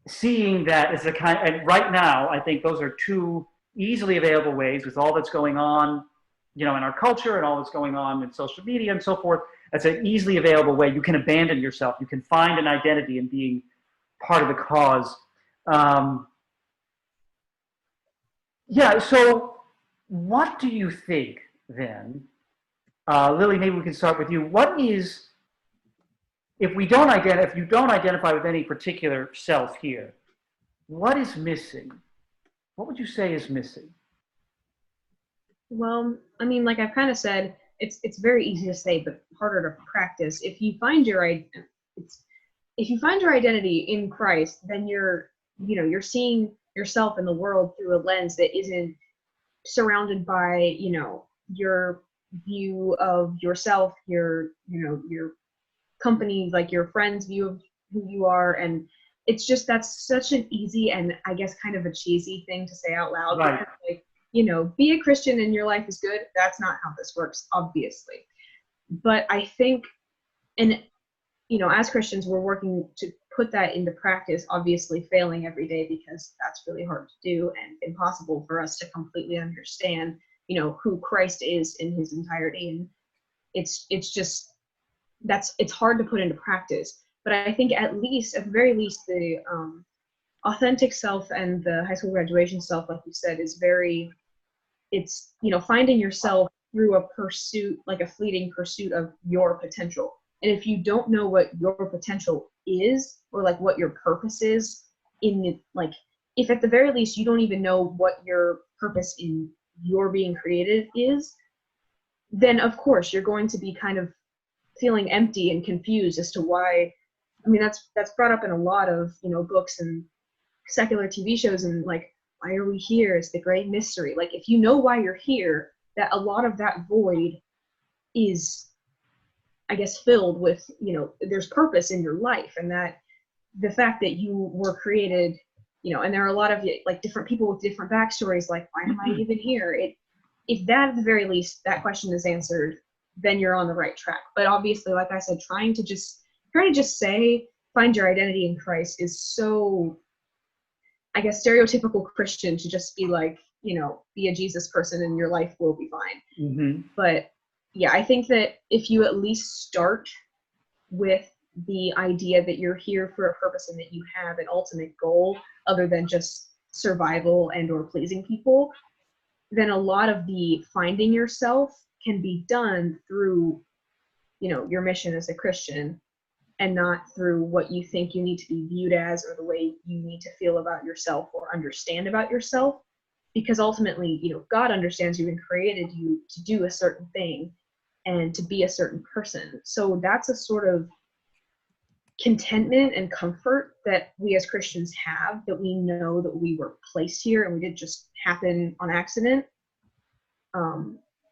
seeing that as and right now, I think those are two easily available ways with all that's going on, in our culture and all that's going on in social media and so forth. That's an easily available way. You can abandon yourself. You can find an identity in being part of the cause. So what do you think then? Lily, maybe we can start with you. What is, if you don't identify with any particular self here, what is missing? What would you say is missing? Well, I mean, like I've kind of said, it's very easy to say, but harder to practice. If you find your identity in Christ, then you're seeing yourself in the world through a lens that isn't surrounded by, your view of yourself, your company, like your friends' view of who you are. And it's just, that's such an easy and I guess kind of a cheesy thing to say out loud. Right. Because, like, be a Christian and your life is good. That's not how this works, obviously. But I think, and as Christians, we're working to put that into practice, obviously failing every day because that's really hard to do and impossible for us to completely understand, who Christ is in his entirety. And it's just, it's hard to put into practice. But I think at the very least, the authentic self and the high school graduation self, like you said, is it's finding yourself through a pursuit, like a fleeting pursuit of your potential. And if you don't know what your potential is, or like what your purpose is if at the very least you don't even know what your purpose in your being created is, then of course you're going to be kind of feeling empty and confused as to why. I mean, that's brought up in a lot of, books and secular TV shows, and like, why are we here? It's the great mystery. Like, if you know why you're here, that a lot of that void is, I guess, filled with, there's purpose in your life, and that the fact that you were created, and there are a lot of like different people with different backstories, like, why am I even here? If that at the very least, that question is answered, then you're on the right track. But obviously, like I said, trying to just say, find your identity in Christ is so, I guess, stereotypical Christian to just be like, be a Jesus person and your life will be fine. But yeah, I think that if you at least start with the idea that you're here for a purpose and that you have an ultimate goal other than just survival and or pleasing people, then a lot of the finding yourself can be done through, your mission as a Christian, and not through what you think you need to be viewed as, or the way you need to feel about yourself or understand about yourself. Because ultimately, God understands you and created you to do a certain thing and to be a certain person. So that's a sort of contentment and comfort that we as Christians have, that we know that we were placed here and we didn't just happen on accident.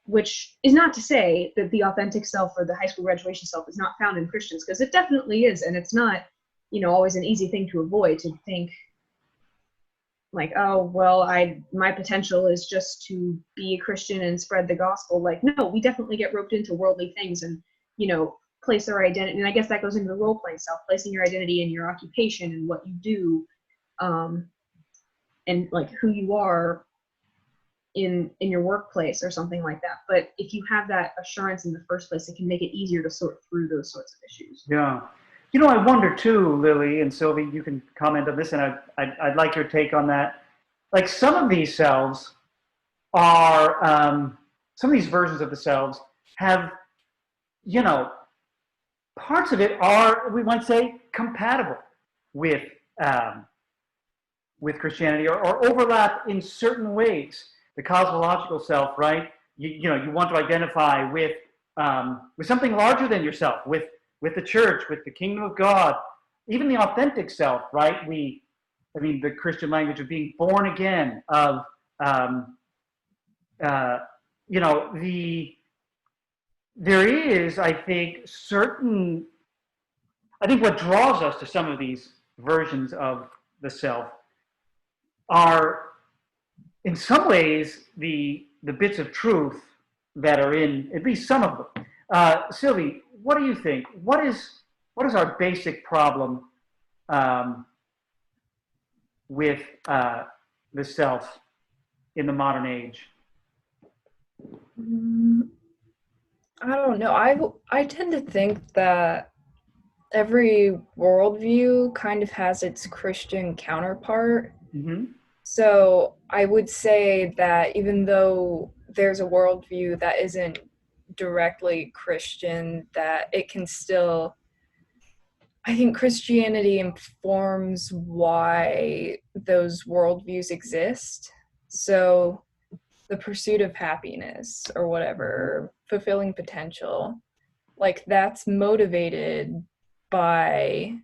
Which is not to say that the authentic self or the high school graduation self is not found in Christians, because it definitely is. And it's not, always an easy thing to avoid, to think like, oh, well, my potential is just to be a Christian and spread the gospel. Like, no, we definitely get roped into worldly things and, place our identity. And I guess that goes into the role-playing self, placing your identity in your occupation and what you do, and like who you are in your workplace or something like that. But if you have that assurance in the first place, it can make it easier to sort through those sorts of issues. Yeah. I wonder too, Lily and Sylvie, you can comment on this, and I'd like your take on that. Like, some of these selves are, some of these versions of the selves have, parts of it are, we might say, compatible with Christianity, or overlap in certain ways. The cosmological self, right? You want to identify with something larger than yourself, with the church, with the kingdom of God, even the authentic self, right? The Christian language of being born again, of there is, I think what draws us to some of these versions of the self are, in some ways, the bits of truth that are in at least some of them. Sylvie, what do you think? What is our basic problem with the self in the modern age? I don't know. I tend to think that every worldview kind of has its Christian counterpart. Mm-hmm. So I would say that even though there's a worldview that isn't directly Christian, that it can still, I think Christianity informs why those worldviews exist. So the pursuit of happiness or whatever, fulfilling potential, like that's motivated by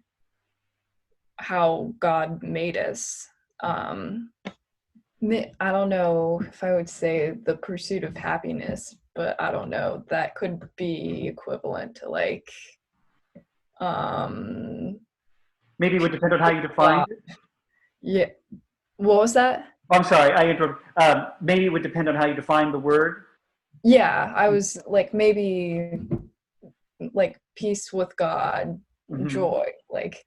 how God made us. I don't know if I would say the pursuit of happiness, but I don't know. That could be equivalent to like, maybe it would depend on how you define it. Yeah. What was that? I'm sorry, I interrupted. Maybe it would depend on how you define the word. Yeah, I was like, maybe like peace with God, Mm-hmm. joy, like,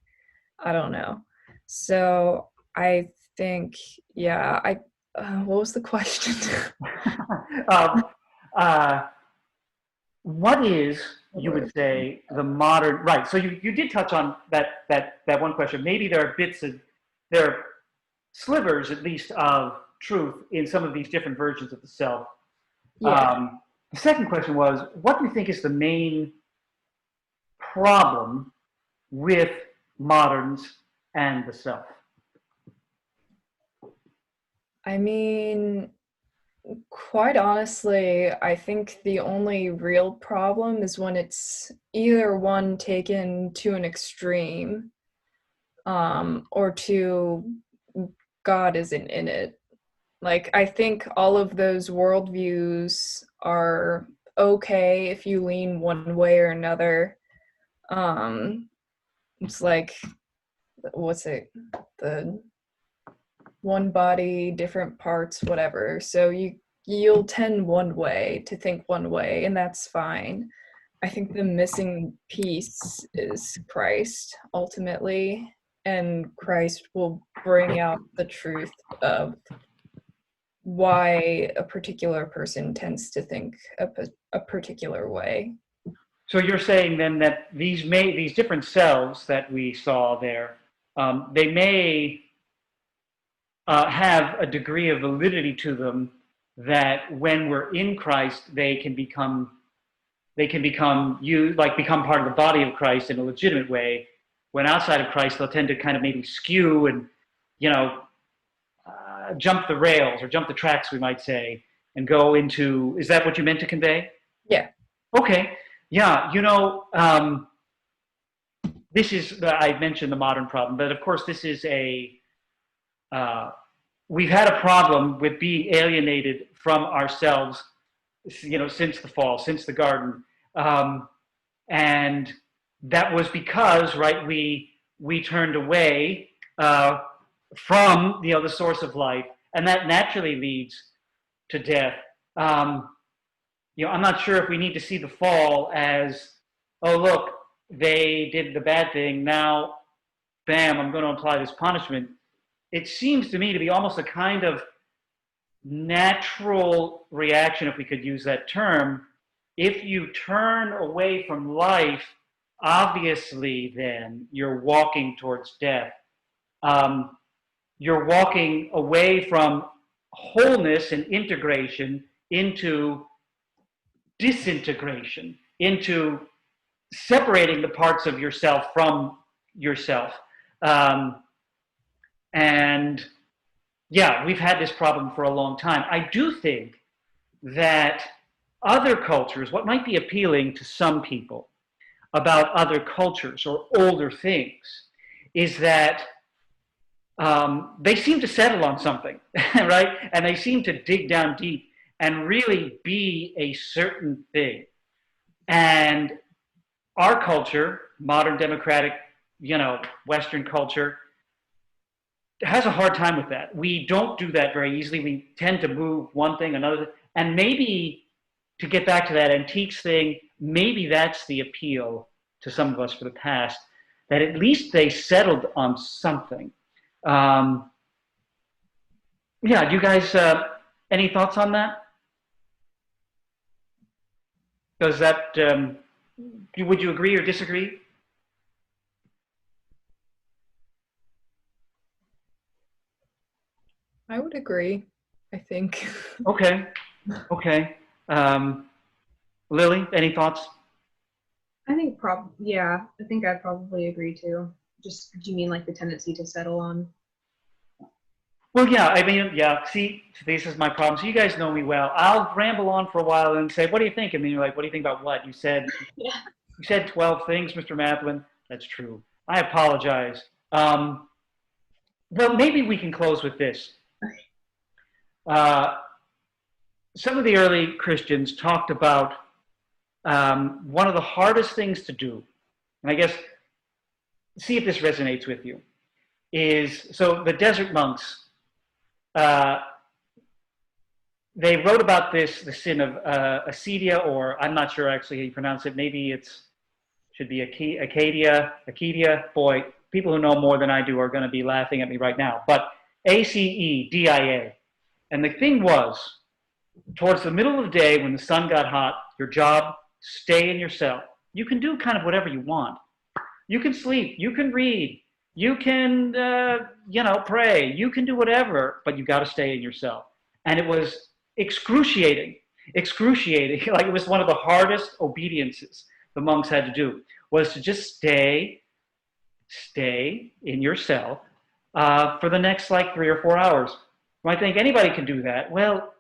I don't know. So I think, yeah, what was the question? What is, you would say, the modern, right, so you did touch on that one question. Maybe there are slivers, at least, of truth in some of these different versions of the self. Yeah. The second question was, what do you think is the main problem with moderns and the self? I mean, quite honestly, I think the only real problem is when it's either one taken to an extreme, or two, God isn't in it. Like, I think all of those worldviews are okay if you lean one way or another. It's like, what's it? The one body, different parts, whatever. So you'll tend one way to think one way, and that's fine. I think the missing piece is Christ, ultimately, and Christ will bring out the truth of why a particular person tends to think a particular way. So you're saying then that these different selves that we saw there, they may have a degree of validity to them that when we're in Christ, they can become you, like become part of the body of Christ in a legitimate way. When outside of Christ, they'll tend to kind of maybe skew and, jump the rails or jump the tracks, we might say, and go into, is that what you meant to convey? Yeah. Okay. Yeah. This is, I mentioned the modern problem, but of course this is we've had a problem with being alienated from ourselves, since the fall, since the garden. And that was because, right, we turned away from, the source of life, and that naturally leads to death. I'm not sure if we need to see the fall as, oh, look, they did the bad thing, now, bam, I'm going to apply this punishment. It seems to me to be almost a kind of natural reaction, if we could use that term. If you turn away from life, obviously then you're walking towards death. You're walking away from wholeness and integration into disintegration, into separating the parts of yourself from yourself. And yeah, we've had this problem for a long time. I do think that other cultures, what might be appealing to some people about other cultures or older things, is that they seem to settle on something, right? And they seem to dig down deep and really be a certain thing. And our culture, modern democratic, Western culture, has a hard time with that. We don't do that very easily. We tend to move one thing, another, and maybe, to get back to that antiques thing, maybe that's the appeal to some of us for the past, that at least they settled on something. Yeah, do you guys, any thoughts on that? Does that, would you agree or disagree? I would agree, I think. Okay. Lily, any thoughts? I think I think I'd probably agree too. Just, do you mean like the tendency to settle on? Well, yeah, I mean, yeah, see, this is my problem. So you guys know me well. I'll ramble on for a while and say, what do you think? And then you're like, what do you think about what? You said 12 things, Mr. Maplin. That's true. I apologize. Well, maybe we can close with this. Some of the early Christians talked about one of the hardest things to do, and I guess, see if this resonates with you, is, so the desert monks, they wrote about the sin of acedia, or I'm not sure actually how you pronounce it. Maybe should be acedia. Boy, people who know more than I do are going to be laughing at me right now. But acedia. And the thing was, towards the middle of the day when the sun got hot, your job, stay in your cell. You can do kind of whatever you want. You can sleep, you can read, you can, pray, you can do whatever, but you got to stay in your cell. And it was excruciating. Like, it was one of the hardest obediences the monks had to do, was to just stay in your cell for the next, 3 or 4 hours. I think anybody can do that. Well,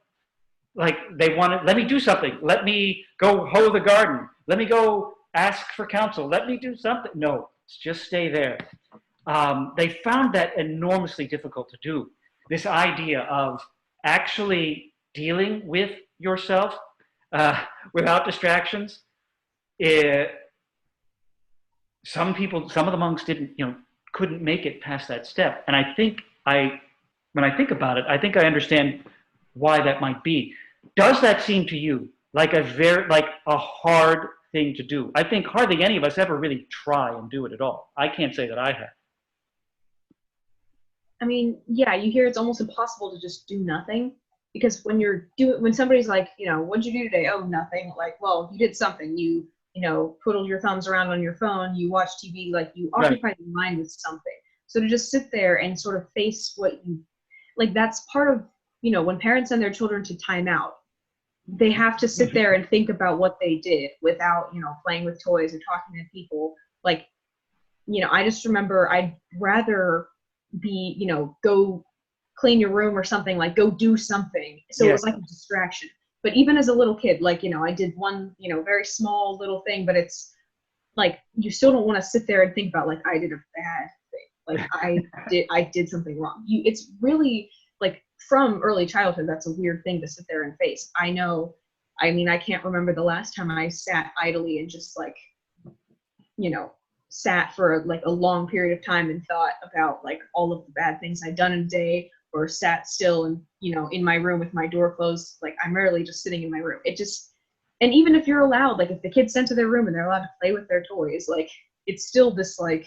they wanted, let me do something. Let me go hoe the garden. Let me go ask for counsel. Let me do something. No, just stay there. They found that enormously difficult to do. This idea of actually dealing with yourself without distractions. Some of the monks couldn't make it past that step. And I think when I think about it, I think I understand why that might be. Does that seem to you like a hard thing to do? I think hardly any of us ever really try and do it at all. I can't say that I have. I mean, yeah, you hear it's almost impossible to just do nothing, because when somebody's like, what'd you do today? Oh, nothing. Like, well, you did something. You twiddled your thumbs around on your phone. You watch TV. Like, you occupy your mind with something. So to just sit there and sort of face what you like that's part of, when parents send their children to timeout, they have to sit there and think about what they did without, playing with toys or talking to people. Like, I just remember I'd rather be, go clean your room or something, like go do something. So it was like a distraction. But even as a little kid, like, I did one, very small little thing, but it's like, you still don't want to sit there and think about, like, I did a bad thing. Like I did something wrong. It's really like from early childhood, that's a weird thing to sit there and face. I can't remember the last time I sat idly and just like, sat for like a long period of time and thought about like all of the bad things I'd done in a day, or sat still and, in my room with my door closed. Like, I'm rarely just sitting in my room. And even if you're allowed, like if the kid's sent to their room and they're allowed to play with their toys, like it's still this like,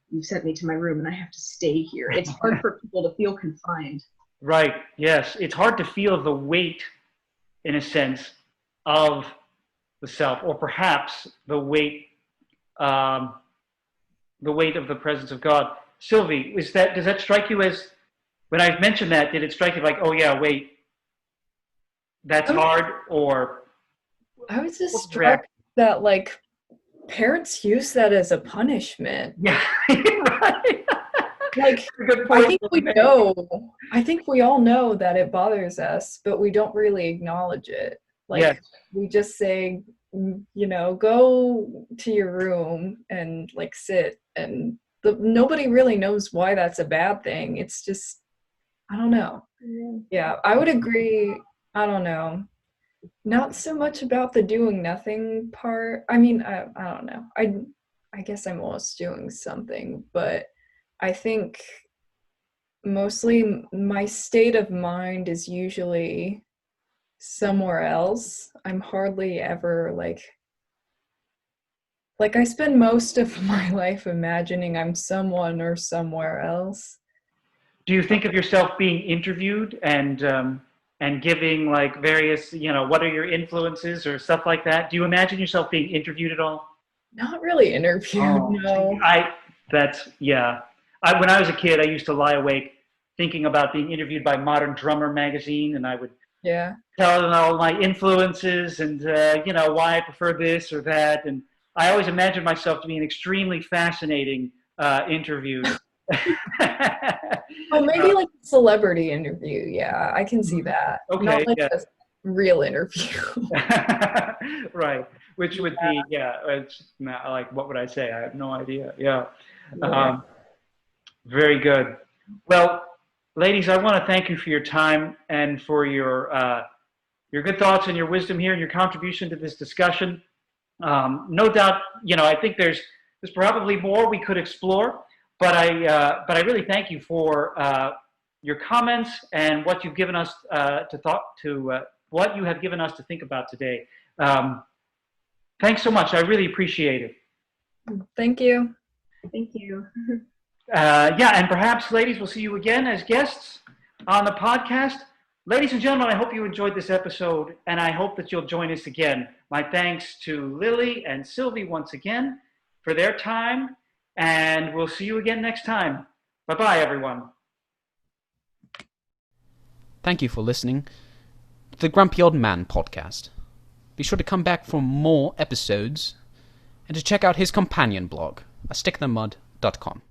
you sent me to my room and I have to stay here. It's hard for people to feel confined. Right. Yes. It's hard to feel the weight, in a sense, of the self, or perhaps the weight of the presence of God. Sylvie, does that strike you as, when I mentioned that, did it strike you like, oh yeah, wait, that's hard? Or I was just struck that like parents use that as a punishment. Yeah, right. Like, I think we all know that it bothers us, but we don't really acknowledge it. Like, we just say, go to your room and like sit, and nobody really knows why that's a bad thing. It's just, I don't know. Yeah, I would agree. I don't know. Not so much about the doing nothing part. I mean, I don't know. I guess I'm always doing something, but I think mostly my state of mind is usually somewhere else. I'm hardly ever like I spend most of my life imagining I'm someone or somewhere else. Do you think of yourself being interviewed and giving like various, what are your influences or stuff like that? Do you imagine yourself being interviewed at all? Not really interviewed, no. When I was a kid, I used to lie awake thinking about being interviewed by Modern Drummer magazine, and I would tell them all my influences and why I prefer this or that, and I always imagined myself to be an extremely fascinating interview. Oh, maybe like a celebrity interview. Yeah, I can see that. Okay, not like a real interview. Right, which would be it's not like, what would I say? I have no idea. Very good. Well, ladies, I want to thank you for your time and for your good thoughts and your wisdom here and your contribution to this discussion. No doubt, I think there's probably more we could explore, but I really thank you for your comments and what you've given us what you have given us to think about today. Thanks so much. I really appreciate it. Thank you. Thank you. And perhaps, ladies, we'll see you again as guests on the podcast. Ladies and gentlemen, I hope you enjoyed this episode, and I hope that you'll join us again. My thanks to Lily and Sylvie once again for their time, and we'll see you again next time. Bye-bye, everyone. Thank you for listening to the Grumpy Old Man podcast. Be sure to come back for more episodes and to check out his companion blog, astickthemud.com.